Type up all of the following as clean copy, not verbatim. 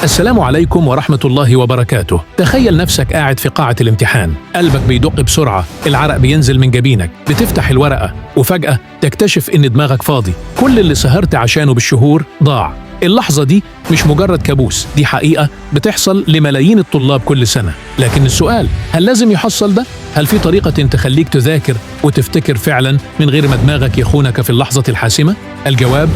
السلام عليكم ورحمة الله وبركاته. تخيل نفسك قاعد في قاعة الامتحان، قلبك بيدق بسرعة، العرق بينزل من جبينك، بتفتح الورقة وفجأة تكتشف إن دماغك فاضي، كل اللي سهرت عشانه بالشهور ضاع. اللحظة دي مش مجرد كابوس، دي حقيقة بتحصل لملايين الطلاب كل سنة. لكن السؤال، هل لازم يحصل ده؟ هل في طريقة تخليك تذاكر وتفتكر فعلا من غير ما دماغك يخونك في اللحظة الحاسمة؟ الجواب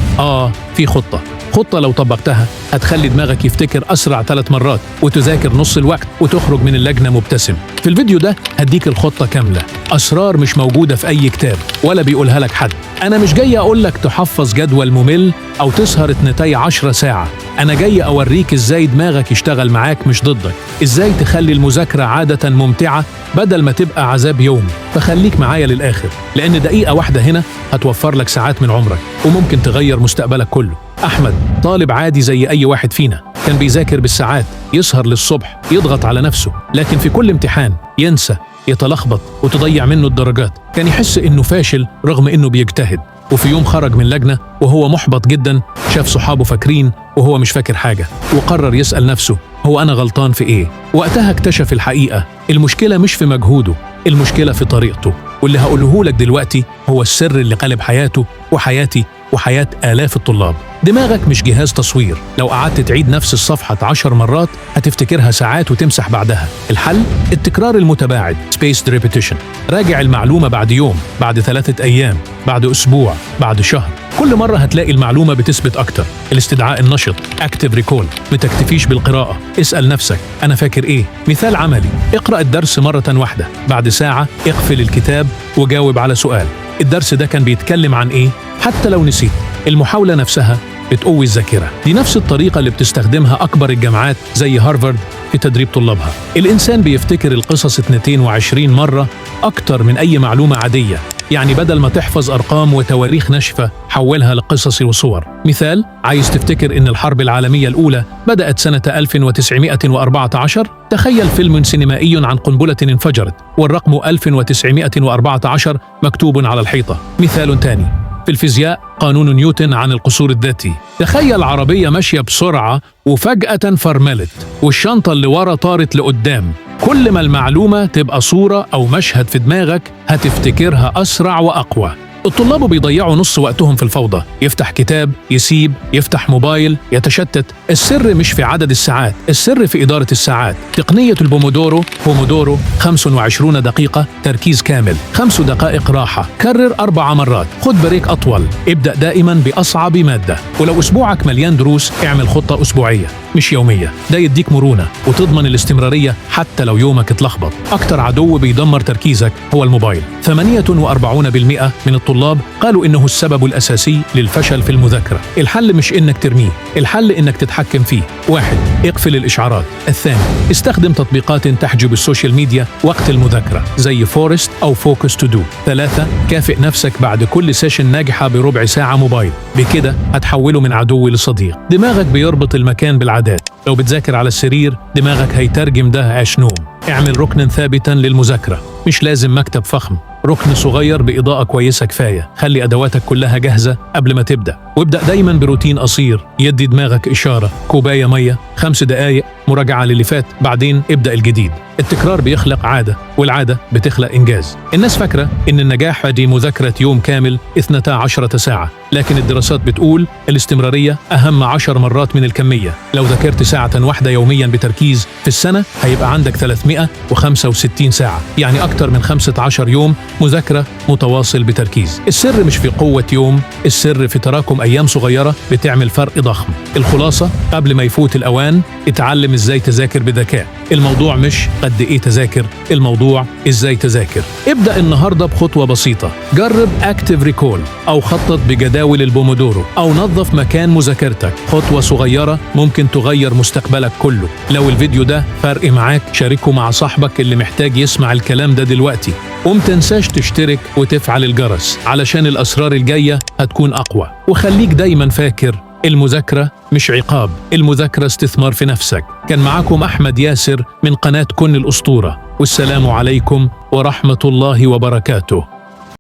في خطة لو طبقتها هتخلي دماغك يفتكر أسرع 3 مرات وتذاكر نص الوقت وتخرج من اللجنة مبتسم. في الفيديو ده هديك الخطة كاملة، أسرار مش موجودة في أي كتاب ولا بيقولها لك حد. أنا مش جاي أقول لك تحفظ جدول ممل أو تسهر 12 ساعة، أنا جاي أوريك إزاي دماغك يشتغل معاك مش ضدك، إزاي تخلي المذاكرة عادة ممتعة بدل ما تبقى عذاب يومي. فخليك معايا للآخر، لأن دقيقة واحدة هنا هتوفر لك ساعات من عمرك وممكن تغير مستقبلك كله. أحمد طالب عادي زي أي واحد فينا، كان بيذاكر بالساعات، يسهر للصبح، يضغط على نفسه، لكن في كل امتحان ينسى، يتلخبط وتضيع منه الدرجات. كان يحس إنه فاشل رغم إنه بيجتهد. وفي يوم خرج من لجنة وهو محبط جدا، شاف صحابه فاكرين وهو مش فاكر حاجة، وقرر يسأل نفسه، هو أنا غلطان في إيه؟ وقتها اكتشف الحقيقة، المشكلة مش في مجهوده، المشكلة في طريقته. واللي هقوله لك دلوقتي هو السر اللي قلب حياته وحياتي وحياة آلاف الطلاب. دماغك مش جهاز تصوير، لو قعدت تعيد نفس الصفحة 10 مرات هتفتكرها ساعات وتمسح بعدها. الحل التكرار المتباعد، spaced repetition. راجع المعلومة بعد يوم، بعد 3 أيام، بعد أسبوع، بعد شهر، كل مرة هتلاقي المعلومة بتثبت أكتر. الاستدعاء النشط active recall، ما تكتفيش بالقراءة، اسأل نفسك أنا فاكر إيه؟ مثال عملي، اقرأ الدرس مرة واحدة، بعد ساعة اقفل الكتاب وجاوب على سؤال، الدرس ده كان بيتكلم عن إيه؟ حتى لو نسيت، المحاولة نفسها بتقوي الذاكرة. دي نفس الطريقة اللي بتستخدمها أكبر الجامعات زي هارفارد في تدريب طلابها. الإنسان بيفتكر القصص 22 مرة أكتر من أي معلومة عادية، يعني بدل ما تحفظ أرقام وتواريخ ناشفة حولها لقصص وصور. مثال، عايز تفتكر إن الحرب العالمية الأولى بدأت سنة 1914؟ تخيل فيلم سينمائي عن قنبلة انفجرت والرقم 1914 مكتوب على الحيطة. مثال تاني، في الفيزياء قانون نيوتن عن القصور الذاتي. تخيل عربية ماشية بسرعة وفجأة فرملت والشنطة اللي ورا طارت لقدام. كل ما المعلومة تبقى صورة أو مشهد في دماغك هتفتكرها أسرع وأقوى. الطلاب بيضيعوا نص وقتهم في الفوضى، يفتح كتاب، يسيب، يفتح موبايل، يتشتت. السر مش في عدد الساعات، السر في إدارة الساعات. تقنية البومودورو، 25 دقيقة تركيز كامل، 5 دقائق راحة، كرر 4 مرات، خد بريك أطول، ابدأ دائما بأصعب مادة. ولو أسبوعك مليان دروس اعمل خطة أسبوعية مش يومية، ده يديك مرونة وتضمن الاستمرارية حتى لو يومك اتلخبط. أكتر عدو بيدمر تركيزك هو الموبايل. 48% من الطلاب قالوا إنه السبب الأساسي للفشل في المذاكرة. الحل مش إنك ترميه، الحل إنك تتحكم فيه. 1. اقفل الإشعارات. 2. استخدم تطبيقات تحجب السوشيال ميديا وقت المذاكرة زي فورست أو فوكس تو دو. 3. كافئ نفسك بعد كل سيشن ناجحة بربع ساعة موبايل، بكده هتحوله من عدو لصديق. دماغك بيربط المكان بالعادات، لو بتذاكر على السرير دماغك هيترجم ده عيش نوم. اعمل ركنا ثابتا للمذاكرة، مش لازم مكتب فخم، ركن صغير بإضاءة كويسة كفاية. خلي أدواتك كلها جاهزة قبل ما تبدأ، وابدأ دايما بروتين قصير يدي دماغك إشارة، كوباية مية، 5 دقايق، مراجعة للي فات، بعدين ابدأ الجديد. التكرار بيخلق عادة، والعادة بتخلق إنجاز. الناس فاكرة إن النجاح دي مذاكرة يوم كامل 12 ساعة، لكن الدراسات بتقول الاستمرارية أهم 10 مرات من الكمية. لو ذاكرت ساعة واحدة يوميا بتركيز في السنة هيبقى عندك 365 ساعة، يعني أكتر من 15 يوم مذاكرة متواصل بتركيز. السر مش في قوة يوم، السر في تراكم أيام صغيرة بتعمل فرق ضخم. الخلاصة، قبل ما يفوت الأوان اتعلم إزاي تذاكر بذكاء. الموضوع مش قد إيه تذاكر، الموضوع إزاي تذاكر. ابدأ النهاردة بخطوة بسيطة، جرب اكتيف ريكول أو خطط بجداول البومودورو أو نظف مكان مذاكرتك. خطوة صغيرة ممكن تغير مستقبلك كله. لو الفيديو ده فرق معاك شاركه مع صاحبك اللي محتاج يسمع الكلام ده دلوقتي. ومتنساش تشترك وتفعل الجرس علشان الأسرار الجاية هتكون أقوى. وخليك دايما فاكر، المذاكرة مش عقاب، المذاكرة استثمار في نفسك. كان معكم أحمد ياسر من قناة كن الأسطورة، والسلام عليكم ورحمة الله وبركاته.